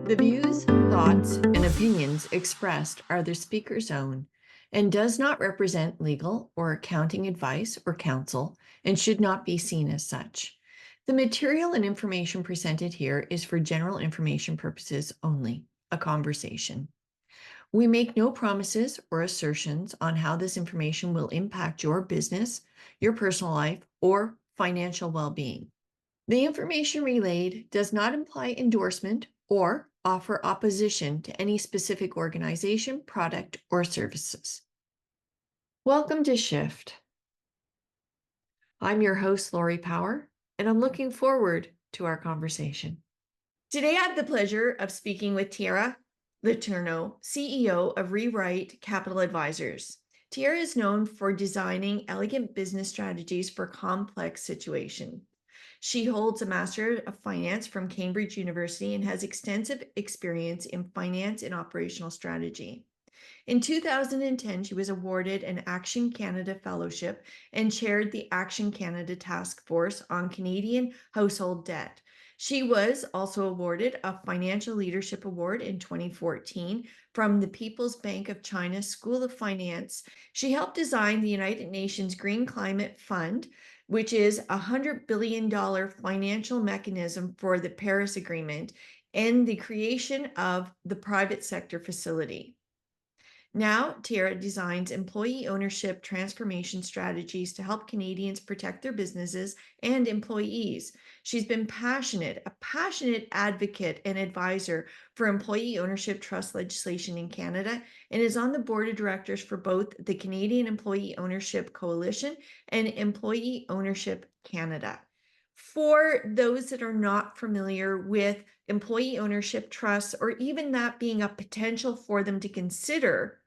The views, thoughts, and opinions expressed are the speaker's own and does not represent legal or accounting advice or counsel and should not be seen as such. The material and information presented here is for general information purposes only, a conversation. We make no promises or assertions on how this information will impact your business, your personal life, or financial well-being. The information relayed does not imply endorsement or offer opposition to any specific organization, product, or services. Welcome to Shift. I'm your host, Lori Power, and I'm looking forward to our conversation. Today, I have the pleasure of speaking with Tiara, Letourneau, CEO of Rewrite Capital Advisors. Tiara is known for designing elegant business strategies for complex situations. She holds a Master of Finance from Cambridge University and has extensive experience in finance and operational strategy. In 2010, she was awarded an Action Canada Fellowship and chaired the Action Canada Task Force on Canadian Household Debt. She was also awarded a Financial Leadership Award in 2014 from the People's Bank of China School of Finance. She helped design the United Nations Green Climate Fund, which is a $100 billion financial mechanism for the Paris Agreement, and the creation of the private sector facility. Now, Tiara designs employee ownership transformation strategies to help Canadians protect their businesses and employees. She's been a passionate advocate and advisor for employee ownership trust legislation in Canada, and is on the board of directors for both the Canadian Employee Ownership Coalition and Employee Ownership Canada. For those that are not familiar with employee ownership trusts, or even that being a potential for them to consider,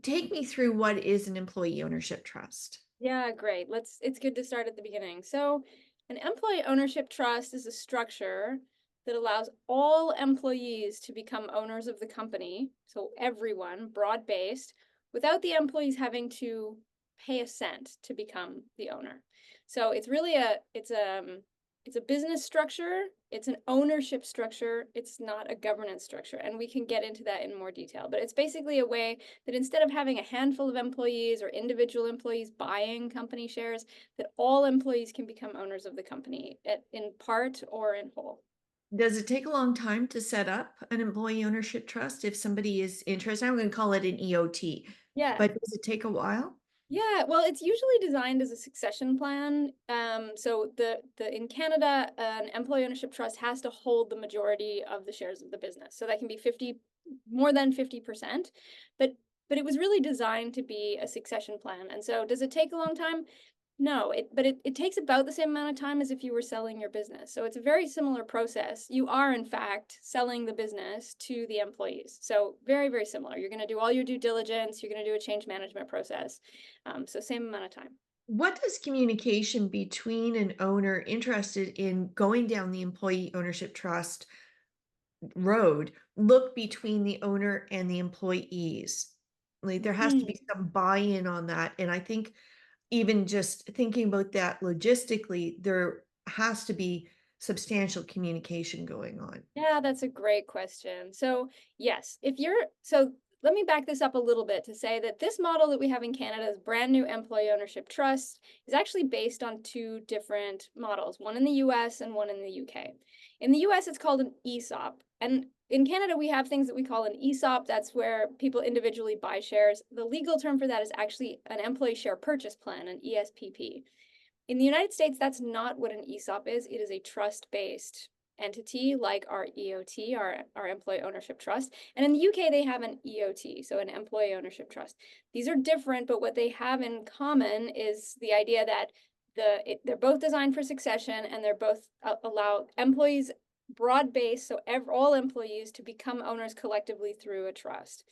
take me through what is an employee ownership trust. Yeah, great. It's good to start at the beginning. So, an employee ownership trust is a structure that allows all employees to become owners of the company, so everyone, broad-based, without the employees having to pay a cent to become the owner. So, it's really it's a business structure, it's an ownership structure, it's not a governance structure, and we can get into that in more detail. But it's basically a way that instead of having a handful of employees or individual employees buying company shares, that all employees can become owners of the company in part or in whole. Does it take a long time to set up an employee ownership trust if somebody is interested? I'm going to call it an EOT, Yeah. but does it take a while? Yeah, well, it's usually designed as a succession plan. So in Canada, an employee ownership trust has to hold the majority of the shares of the business. So that can be more than 50%. But it was really designed to be a succession plan. And so does it take a long time? No, but it takes about the same amount of time as if you were selling your business. So it's a very similar process. You are, in fact, selling the business to the employees. So very, very similar. You're going to do all your due diligence. You're going to do a change management process. So same amount of time. What does communication between an owner interested in going down the employee ownership trust road look between the owner and the employees? Like there has to be some buy-in on that. And I think even just thinking about that logistically, there has to be substantial communication going on. Yeah, that's a great question. So yes, so let me back this up a little bit to say that this model that we have in Canada is brand new employee ownership trust is actually based on two different models, one in the US and one in the UK. In the US, it's called an ESOP. And in Canada, we have things that we call an ESOP. That's where people individually buy shares. The legal term for that is actually an employee share purchase plan, an ESPP. In the United States, that's not what an ESOP is. It is a trust-based entity like our EOT, our Employee Ownership Trust. And in the UK, they have an EOT, so an Employee Ownership Trust. These are different, but what they have in common is the idea that they're both designed for succession, and they're both allow employees broad-based, so all employees to become owners collectively through a trust.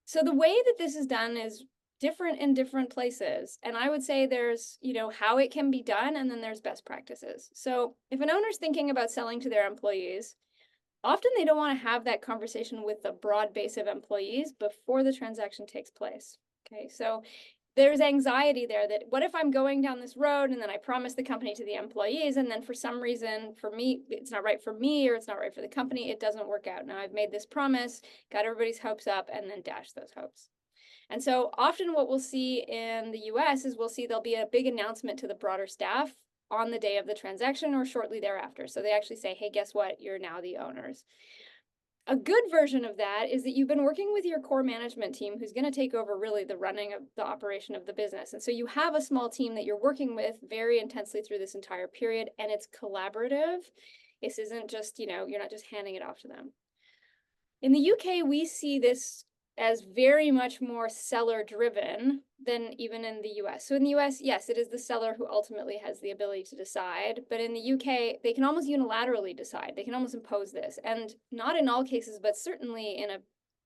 So the way that this is done is different in different places. And I would say there's, how it can be done, and then there's best practices. So if an owner's thinking about selling to their employees, often they don't want to have that conversation with a broad base of employees before the transaction takes place. Okay, so there's anxiety there that what if I'm going down this road and then I promise the company to the employees, and then for some reason for me, it's not right for me or it's not right for the company, it doesn't work out. Now I've made this promise, got everybody's hopes up, and then dashed those hopes. And so often what we'll see in the US is we'll see there'll be a big announcement to the broader staff on the day of the transaction or shortly thereafter. So they actually say, hey, guess what? You're now the owners. A good version of that is that you've been working with your core management team who's going to take over really the running of the operation of the business. And so you have a small team that you're working with very intensely through this entire period, and it's collaborative. This isn't just, you're not just handing it off to them. In the UK, we see this as very much more seller driven than even in the US. So in the US, yes, it is the seller who ultimately has the ability to decide. But in the UK, they can almost unilaterally decide. They can almost impose this. And not in all cases, but certainly in a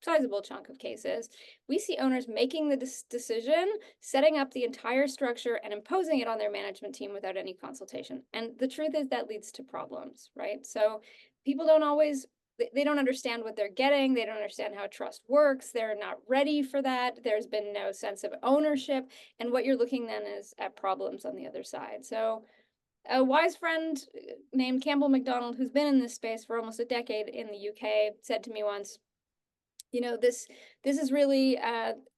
sizable chunk of cases, we see owners making the decision, setting up the entire structure and imposing it on their management team without any consultation. And the truth is that leads to problems, right? So people don't always they don't understand what they're getting. They don't understand how trust works. They're not ready for that. There's been no sense of ownership. And what you're looking then is at problems on the other side. So a wise friend named Campbell McDonald, who's been in this space for almost a decade in the UK, said to me once, this is really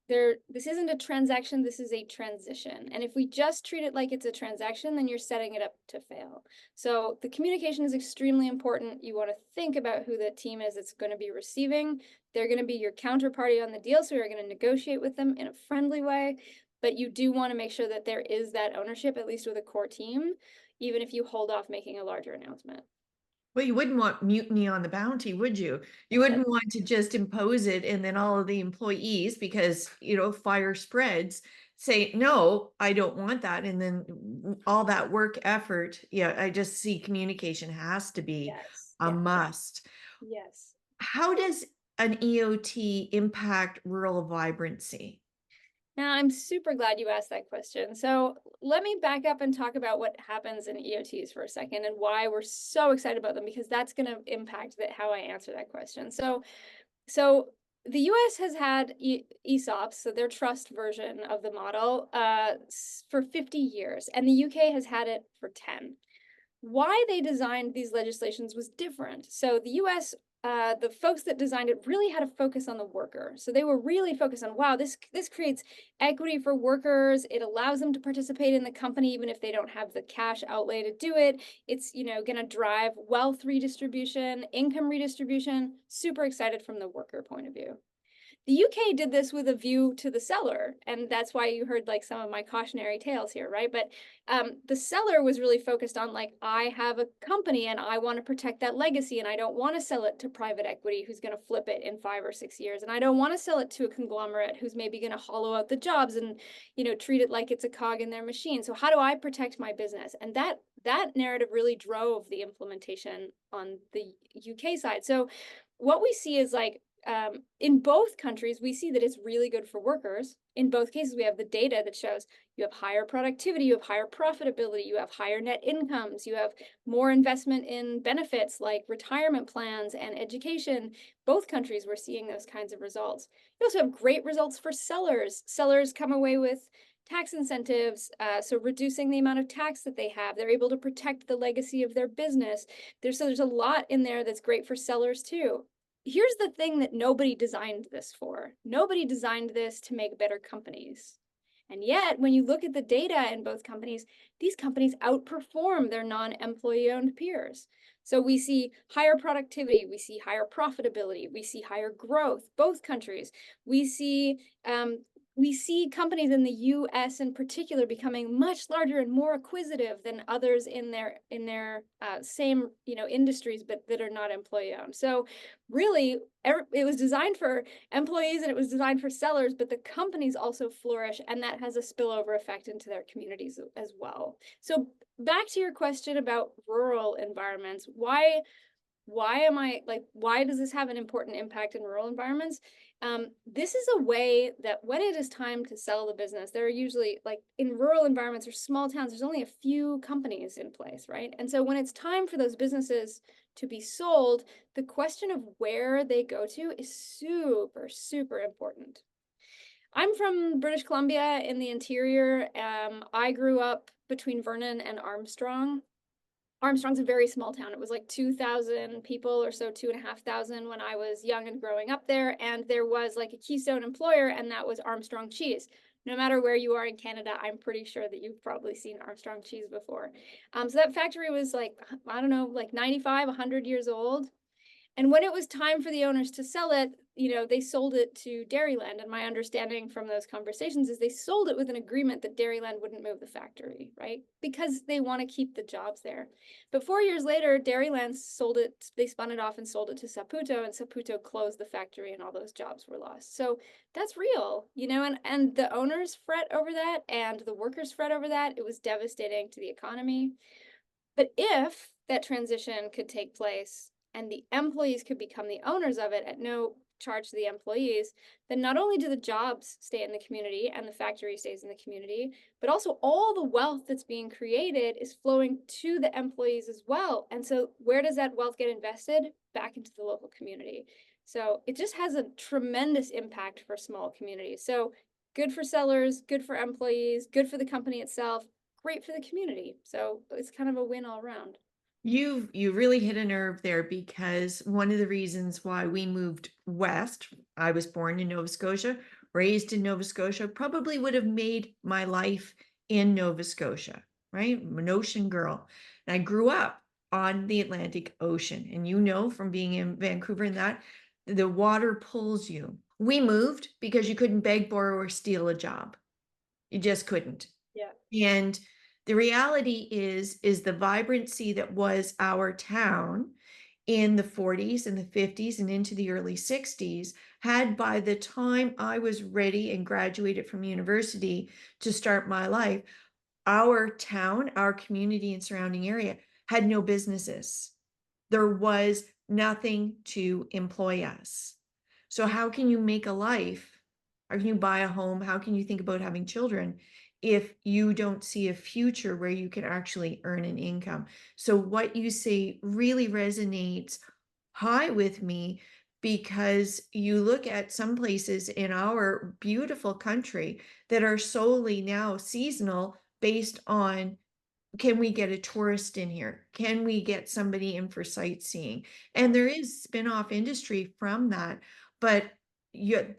this isn't a transaction, this is a transition. And if we just treat it like it's a transaction, then you're setting it up to fail. So the communication is extremely important. You want to think about who the team is that's going to be receiving. They're going to be your counterparty on the deal, so you're going to negotiate with them in a friendly way. But you do want to make sure that there is that ownership, at least with a core team, even if you hold off making a larger announcement. Well, you wouldn't want mutiny on the bounty, would you? You wouldn't want to just impose it and then all of the employees, because, fire spreads, say, no, I don't want that. And then all that work effort. Yeah, I just see communication has to be Yes. a Yeah. must. Yes. How does an EOT impact rural vibrancy? Now, I'm super glad you asked that question. So let me back up and talk about what happens in EOTs for a second and why we're so excited about them, because that's going to impact how I answer that question. So the US has had ESOPs, so their trust version of the model, for 50 years, and the UK has had it for 10. Why they designed these legislations was different. So the US, the folks that designed it really had a focus on the worker. So they were really focused on, wow, this creates equity for workers. It allows them to participate in the company even if they don't have the cash outlay to do it. It's, going to drive wealth redistribution, income redistribution. Super excited from the worker point of view. The UK did this with a view to the seller, and that's why you heard like some of my cautionary tales here, right? But the seller was really focused on like, I have a company and I want to protect that legacy, and I don't want to sell it to private equity who's going to flip it in 5 or 6 years, and I don't want to sell it to a conglomerate who's maybe going to hollow out the jobs and treat it like it's a cog in their machine. So how do I protect my business? And that narrative really drove the implementation on the UK side. So what we see is like, in both countries, we see that it's really good for workers. In both cases, we have the data that shows you have higher productivity, you have higher profitability, you have higher net incomes, you have more investment in benefits like retirement plans and education. Both countries were seeing those kinds of results. You also have great results for sellers. Sellers come away with tax incentives, so reducing the amount of tax that they have. They're able to protect the legacy of their business. There's a lot in there that's great for sellers too. Here's the thing that nobody designed this for. Nobody designed this to make better companies. And yet, when you look at the data in both companies, these companies outperform their non-employee owned peers. So we see higher productivity, we see higher profitability, we see higher growth, both countries. We see companies in the US in particular becoming much larger and more acquisitive than others in their same industries, but that are not employee owned. So really, it was designed for employees and it was designed for sellers, but the companies also flourish, and that has a spillover effect into their communities as well. So back to your question about rural environments, why does this have an important impact in rural environments? This is a way that when it is time to sell the business, there are usually, like in rural environments or small towns, there's only a few companies in place, right? And so when it's time for those businesses to be sold, the question of where they go to is super, super important. I'm from British Columbia in the interior. I grew up between Vernon and Armstrong. Armstrong's a very small town. It was like 2,000 people or so, 2,500 when I was young and growing up there. And there was like a keystone employer, and that was Armstrong cheese. No matter where you are in Canada, I'm pretty sure that you've probably seen Armstrong cheese before. So that factory was like, I don't know, like 95, 100 years old. And when it was time for the owners to sell it, they sold it to Dairyland. And my understanding from those conversations is they sold it with an agreement that Dairyland wouldn't move the factory, right? Because they want to keep the jobs there. But 4 years later, Dairyland sold it, they spun it off and sold it to Saputo, and Saputo closed the factory and all those jobs were lost. So that's real, and the owners fret over that and the workers fret over that. It was devastating to the economy. But if that transition could take place and the employees could become the owners of it at no charge to the employees, then not only do the jobs stay in the community and the factory stays in the community, but also all the wealth that's being created is flowing to the employees as well. And so where does that wealth get invested? Back into the local community. So it just has a tremendous impact for small communities. So good for sellers, good for employees, good for the company itself, great for the community. So it's kind of a win all around. You really hit a nerve there, because one of the reasons why we moved west, I was born in Nova Scotia, raised in Nova Scotia, probably would have made my life in Nova Scotia, right? I'm an ocean girl. And I grew up on the Atlantic Ocean. And from being in Vancouver and that, the water pulls you. We moved because you couldn't beg, borrow, or steal a job. You just couldn't. Yeah. And the reality is the vibrancy that was our town in the 40s and the 50s and into the early 60s had, by the time I was ready and graduated from university to start my life, our town, our community and surrounding area had no businesses. There was nothing to employ us. So how can you make a life? How can you buy a home? How can you think about having children if you don't see a future where you can actually earn an income? So what you say really resonates high with me, because you look at some places in our beautiful country that are solely now seasonal, based on, can we get a tourist in here? Can we get somebody in for sightseeing? And there is spin-off industry from that. But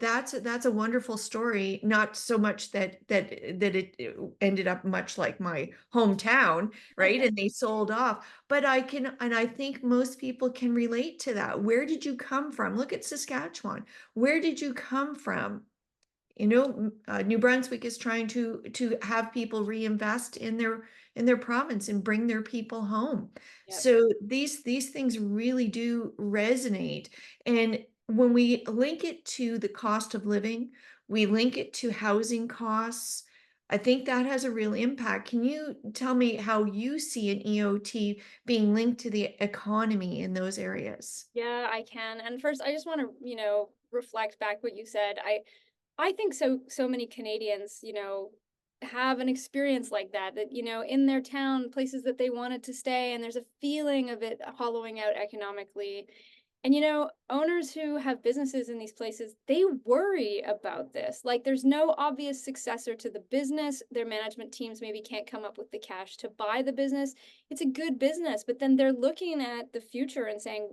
that's a wonderful story. Not so much that it ended up much like my hometown, right? And they sold off. But I think most people can relate to that. Where did you come from? Look at Saskatchewan. Where did you come from? New Brunswick is trying to have people reinvest in their province and bring their people home. Yep. So these things really do resonate. And when we link it to the cost of living, we link it to housing costs. I think that has a real impact. Can you tell me how you see an EOT being linked to the economy in those areas? Yeah, I can. And first, I just want to, reflect back what you said. I think so many Canadians, have an experience like that, in their town, places that they wanted to stay, and there's a feeling of it hollowing out economically. And owners who have businesses in these places, they worry about this. Like there's no obvious successor to the business. Their management teams maybe can't come up with the cash to buy the business. It's a good business, but then they're looking at the future and saying,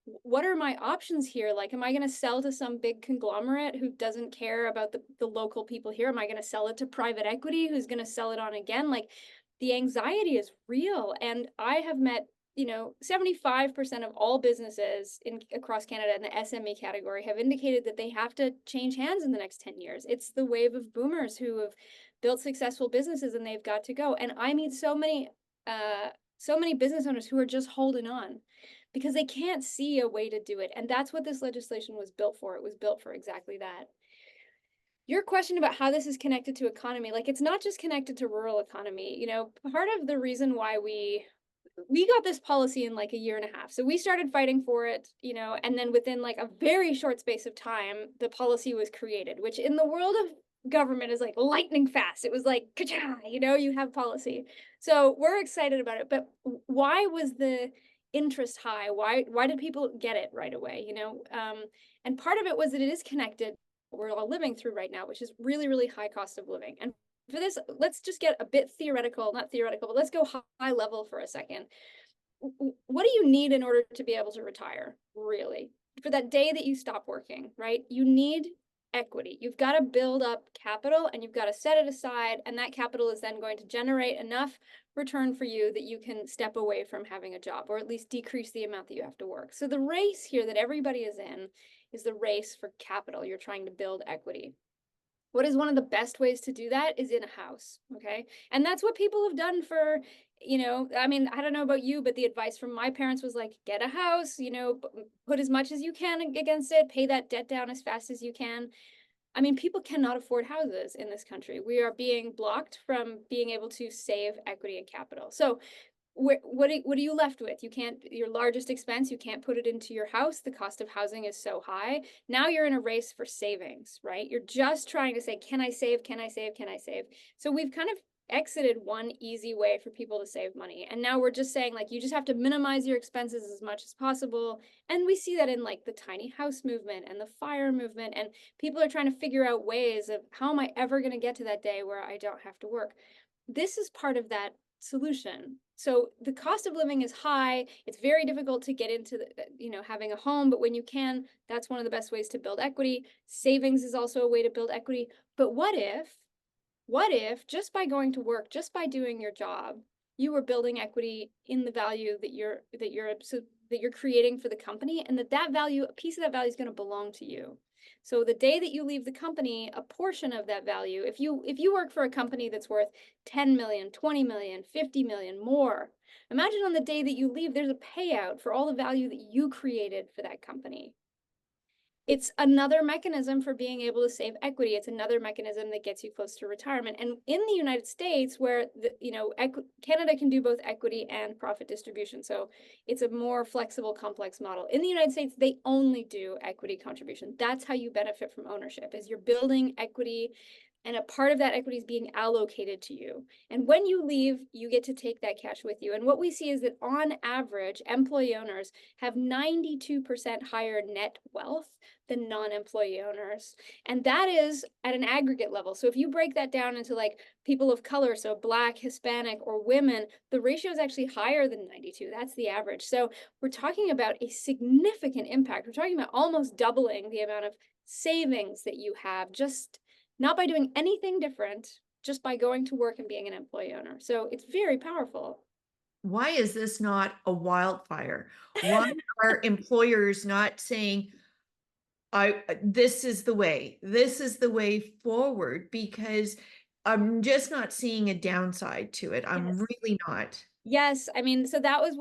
what are my options here? Like, am I going to sell to some big conglomerate who doesn't care about the local people here? Am I going to sell it to private equity who's going to sell it on again? Like, the anxiety is real. And I have met 75% of all businesses across Canada in the SME category have indicated that they have to change hands in the next 10 years. It's the wave of boomers who have built successful businesses and they've got to go. And I meet so many business owners who are just holding on because they can't see a way to do it. And that's what this legislation was built for. It was built for exactly that. Your question about how this is connected to economy, like it's not just connected to rural economy. Part of the reason why we got this policy in like a year and a half. So we started fighting for it, and then within like a very short space of time, the policy was created, which in the world of government is like lightning fast. It was like, ka-cha, you have policy. So we're excited about it. But why was the interest high? Why did people get it right away? And part of it was that it is connected we're all living through right now, which is really, really high cost of living. And for this, let's just get a bit theoretical, not theoretical, but let's go high level for a second. What do you need in order to be able to retire, really? For that day that you stop working, right? You need equity. You've got to build up capital and you've got to set it aside. And that capital is then going to generate enough return for you that you can step away from having a job, or at least decrease the amount that you have to work. So the race here that everybody is in is the race for capital. You're trying to build equity. What is one of the best ways to do that is in a house, okay? And that's what people have done for, I mean, I don't know about you, but the advice from my parents was like, get a house, put as much as you can against it, pay that debt down as fast as you can. I mean, people cannot afford houses in this country. We are being blocked from being able to save equity and capital. So what are you left with? You can't, your largest expense, you can't put it into your house. The cost of housing is so high. Now you're in a race for savings, right? You're just trying to say, can I save? Can I save? Can I save? So we've kind of exited one easy way for people to save money. And now we're just saying, like, you just have to minimize your expenses as much as possible. And we see that in like the tiny house movement and the FIRE movement. And people are trying to figure out ways of, how am I ever going to get to that day where I don't have to work? This is part of that solution. So the cost of living is high. It's very difficult to get into having a home, but when you can, that's one of the best ways to build equity. Savings is also a way to build equity. But what if just by going to work, just by doing your job, you were building equity in the value that you're creating for the company, and that value, a piece of that value, is going to belong to you. So the day that you leave the company, a portion of that value, if you work for a company that's worth 10 million, 20 million, 50 million more, imagine on the day that you leave, there's a payout for all the value that you created for that company. It's another mechanism for being able to save equity. It's another mechanism that gets you close to retirement. And in the United States, where Canada can do both equity and profit distribution, so it's a more flexible, complex model. In the United States, they only do equity contribution. That's how you benefit from ownership, is you're building equity, and a part of that equity is being allocated to you. And when you leave, you get to take that cash with you. And what we see is that on average, employee owners have 92% higher net wealth than non-employee owners. And that is at an aggregate level. So if you break that down into like people of color, so Black, Hispanic, or women, the ratio is actually higher than 92. That's the average. So we're talking about a significant impact. We're talking about almost doubling the amount of savings that you have, just not by doing anything different, just by going to work and being an employee owner. So it's very powerful. Why is this not a wildfire? Why are employers not saying, this is the way, this is the way forward? Because I'm just not seeing a downside to it. I'm Yes. really not. Yes, I mean, so that was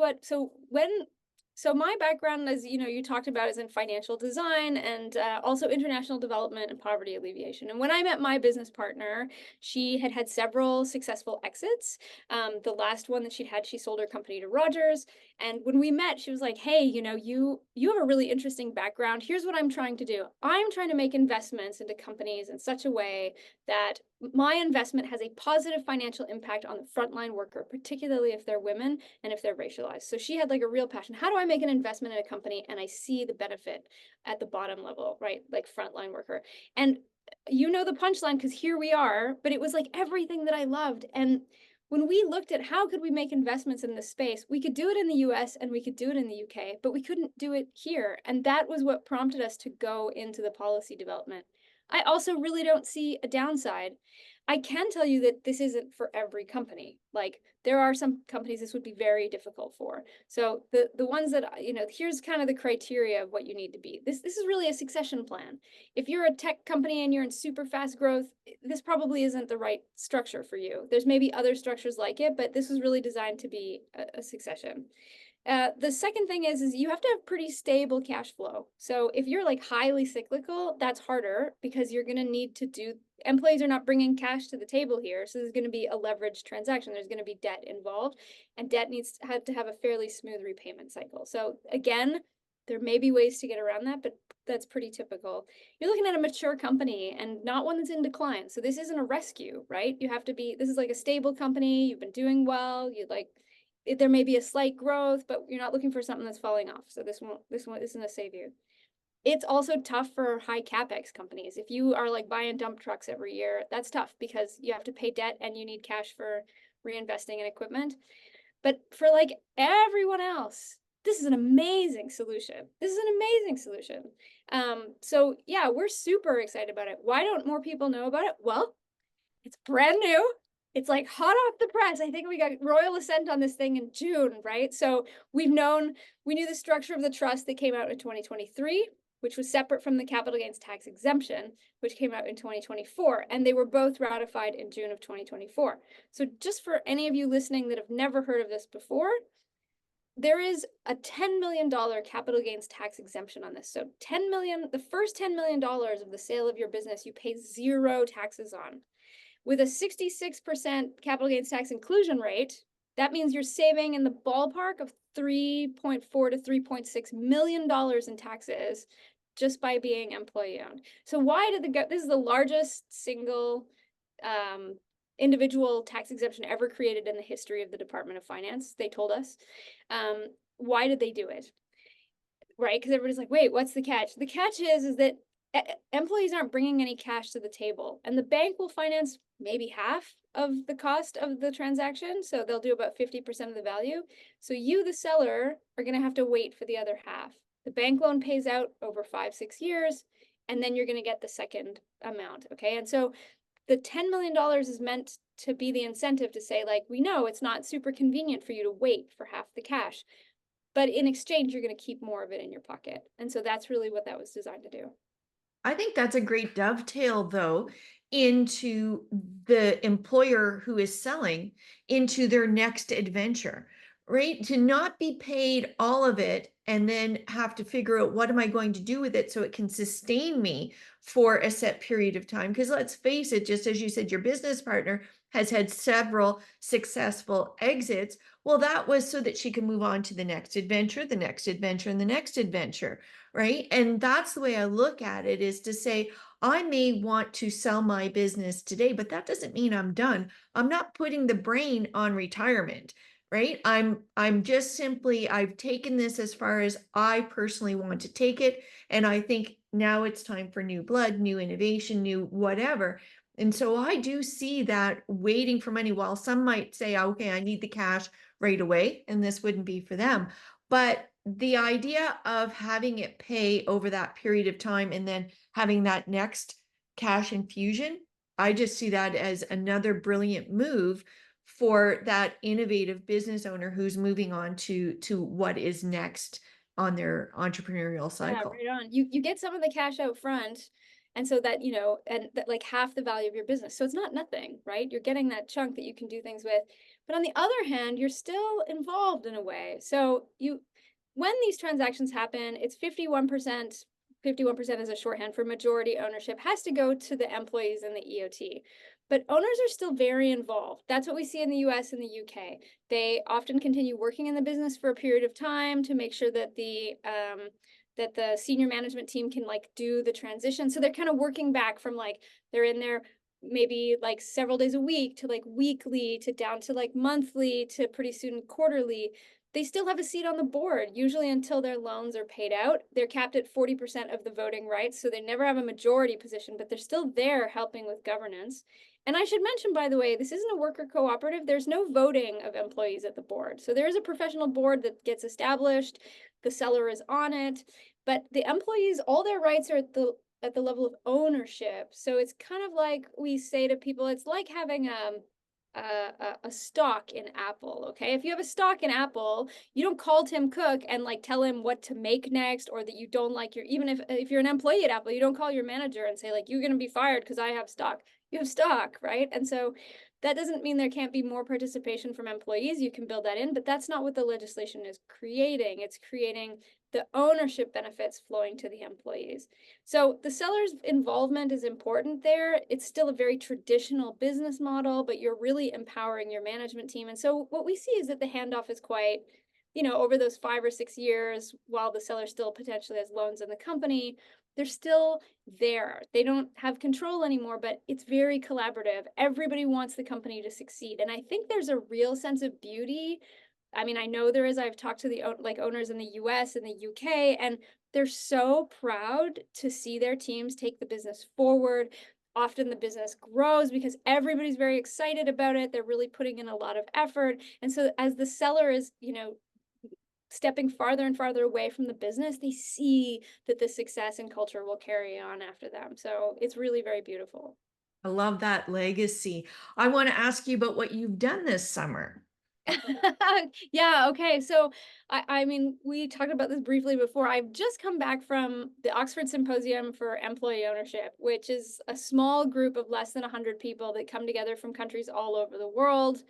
so my background, as you talked about, is in financial design and also international development and poverty alleviation. And when I met my business partner, she had had several successful exits. The last one that she sold her company to Rogers. And when we met, she was like, "Hey, you have a really interesting background. Here's what I'm trying to do. I'm trying to make investments into companies in such a way that my investment has a positive financial impact on the frontline worker, particularly if they're women and if they're racialized." So she had like a real passion. How do I make an investment in a company and I see the benefit at the bottom level, right? Like frontline worker. And the punchline, because here we are, but it was like everything that I loved. And when we looked at how could we make investments in this space, we could do it in the US and we could do it in the UK, but we couldn't do it here. And that was what prompted us to go into the policy development. I also really don't see a downside. I can tell you that this isn't for every company. Like there are some companies this would be very difficult for. So the ones that, here's kind of the criteria of what you need to be. This is really a succession plan. If you're a tech company and you're in super fast growth, this probably isn't the right structure for you. There's maybe other structures like it, but this was really designed to be a succession. The second thing is you have to have pretty stable cash flow. So if you're like highly cyclical, that's harder because you're going to need to employees are not bringing cash to the table here. So there's going to be a leveraged transaction. There's going to be debt involved, and debt needs to have a fairly smooth repayment cycle. So again, there may be ways to get around that, but that's pretty typical. You're looking at a mature company and not one that's in decline. So this isn't a rescue, right? This is like a stable company. You've been doing well. There may be a slight growth, but you're not looking for something that's falling off. So this isn't a save you. It's also tough for high capex companies. If you are like buying dump trucks every year, that's tough because you have to pay debt and you need cash for reinvesting in equipment. But for like everyone else, this is an amazing solution. This is an amazing solution. So yeah, we're super excited about it. Why don't more people know about it? Well, it's brand new. It's like hot off the press. I think we got royal assent on this thing in June, right? So we knew the structure of the trust that came out in 2023, which was separate from the capital gains tax exemption, which came out in 2024. And they were both ratified in June of 2024. So just for any of you listening that have never heard of this before, there is a $10 million capital gains tax exemption on this. So 10 million, the first $10 million of the sale of your business, you pay 0 taxes on. With a 66% capital gains tax inclusion rate, that means you're saving in the ballpark of $3.4 to $3.6 million in taxes just by being employee owned. So why did this is the largest single individual tax exemption ever created in the history of the Department of Finance, they told us. Why did they do it? Right? Because everybody's like, wait, what's the catch? The catch is that employees aren't bringing any cash to the table, and the bank will finance maybe half of the cost of the transaction. So they'll do about 50% of the value. So you, the seller, are going to have to wait for the other half. The bank loan pays out over 5-6 years, and then you're going to get the second amount. Okay. And so the $10 million is meant to be the incentive to say, like, we know it's not super convenient for you to wait for half the cash, but in exchange, you're going to keep more of it in your pocket. And so that's really what that was designed to do. I think that's a great dovetail, though, into the employer who is selling into their next adventure, right? To not be paid all of it and then have to figure out what am I going to do with it so it can sustain me for a set period of time. Because let's face it, just as you said, your business partner has had several successful exits. Well, that was so that she can move on to the next adventure, the next adventure, and the next adventure, right? And that's the way I look at it, is to say, I may want to sell my business today, but that doesn't mean I'm done. I'm not putting the brain on retirement, right? I'm just simply, I've taken this as far as I personally want to take it. And I think now it's time for new blood, new innovation, new whatever. And so I do see that waiting for money, while some might say, okay, I need the cash right away, and this wouldn't be for them. But the idea of having it pay over that period of time and then having that next cash infusion, I just see that as another brilliant move for that innovative business owner who's moving on to what is next on their entrepreneurial Yeah, cycle. right on. You get some of the cash out front, and so that, and that like half the value of your business. So it's not nothing, right? You're getting that chunk that you can do things with. But on the other hand, you're still involved in a way. So when these transactions happen, it's 51%. 51% is a shorthand for majority ownership, has to go to the employees and the EOT. But owners are still very involved. That's what we see in the US and the UK. They often continue working in the business for a period of time to make sure that the senior management team can like do the transition. So they're kind of working back from like they're in there maybe like several days a week to like weekly to down to like monthly to pretty soon quarterly. They still have a seat on the board, usually until their loans are paid out. They're capped at 40% of the voting rights, so they never have a majority position, but they're still there helping with governance. And I should mention, by the way, this isn't a worker cooperative. There's no voting of employees at the board. So there is a professional board that gets established. The seller is on it, but the employees, all their rights are at the level of ownership. So it's kind of like we say to people, it's like having a stock in Apple. Okay, if you have a stock in Apple, you don't call Tim Cook and like tell him what to make next, or that you don't like your, even if you're an employee at Apple, you don't call your manager and say like, you're going to be fired because I have stock. You have stock, right? And so that doesn't mean there can't be more participation from employees. You can build that in, but that's not what the legislation is creating. It's creating the ownership benefits flowing to the employees. So the seller's involvement is important there. It's still a very traditional business model, but you're really empowering your management team. And so what we see is that the handoff is quite, over those 5 or 6 years, while the seller still potentially has loans in the company, they're still there. They don't have control anymore, but it's very collaborative. Everybody wants the company to succeed. And I think there's a real sense of beauty I mean, I know there is. I've talked to the owners in the US and the UK, and they're so proud to see their teams take the business forward. Often the business grows because everybody's very excited about it. They're really putting in a lot of effort. And so as the seller is, stepping farther and farther away from the business, they see that the success and culture will carry on after them. So it's really very beautiful. I love that legacy. I want to ask you about what you've done this summer. Yeah, okay. So I mean, we talked about this briefly before. I've just come back from the Oxford Symposium for Employee Ownership, which is a small group of less than 100 people that come together from countries all over the world.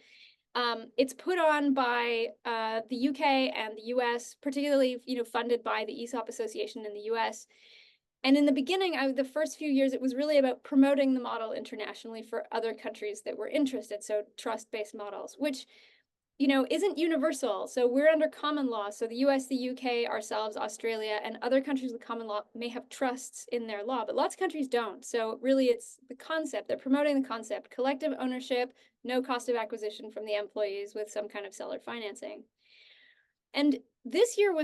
It's put on by the UK and the US, particularly, funded by the ESOP Association in the US. And in the beginning, the first few years, it was really about promoting the model internationally for other countries that were interested. So trust-based models, which isn't universal. So we're under common law. So the US, the UK, ourselves, Australia, and other countries with common law may have trusts in their law, but lots of countries don't. So really it's the concept. They're promoting the concept, collective ownership, no cost of acquisition from the employees with some kind of seller financing. And this year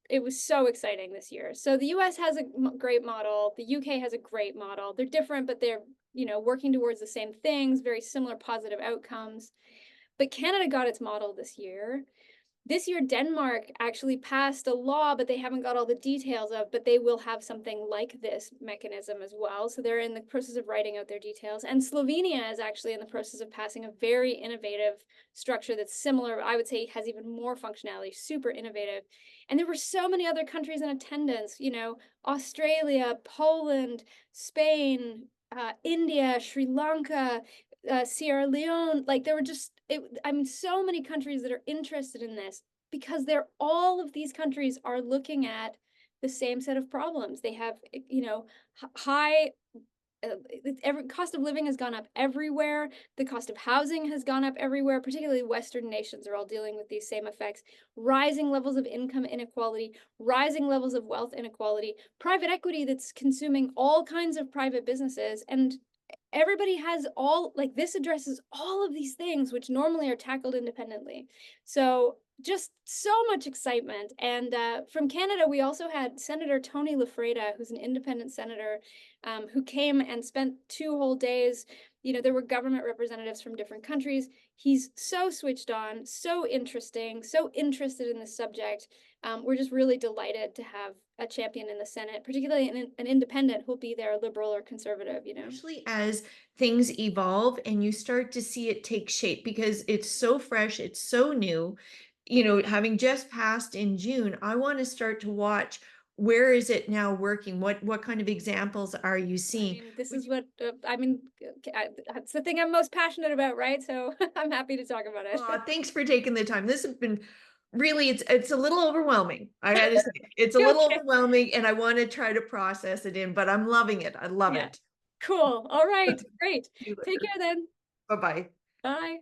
it was so exciting this year. So the US has a great model. The UK has a great model. They're different, but they're, working towards the same things, very similar positive outcomes. But Canada got its model this year. This year, Denmark actually passed a law, but they haven't got all the details of, but they will have something like this mechanism as well. So they're in the process of writing out their details. And Slovenia is actually in the process of passing a very innovative structure that's similar, I would say has even more functionality, super innovative. And there were so many other countries in attendance, Australia, Poland, Spain, India, Sri Lanka, Sierra Leone, like there were so many countries that are interested in this because all of these countries are looking at the same set of problems. They have, high, every cost of living has gone up everywhere. The cost of housing has gone up everywhere, particularly Western nations are all dealing with these same effects. Rising levels of income inequality, rising levels of wealth inequality, private equity that's consuming all kinds of private businesses, and everybody has this addresses all of these things which normally are tackled independently. So just so much excitement. And from Canada, we also had Senator Tony Lafreda, who's an independent senator, who came and spent 2 whole days. There were government representatives from different countries. He's so switched on, so interesting, so interested in the subject. We're just really delighted to have a champion in the Senate, particularly an independent who'll be there, liberal or conservative, Especially as things evolve and you start to see it take shape because it's so fresh, it's so new. Having just passed in June, I want to start to watch where is it now working? What kind of examples are you I seeing? mean, this is what that's the thing I'm most passionate about, right? So I'm happy to talk about it. Thanks for taking the time. This has been really, it's a little overwhelming. I gotta say, it's a little Okay. overwhelming, and I want to try to process it in, but I'm loving it. I love Yeah. it. Cool. All right. Great. See you Take later. care then. Bye bye. Bye.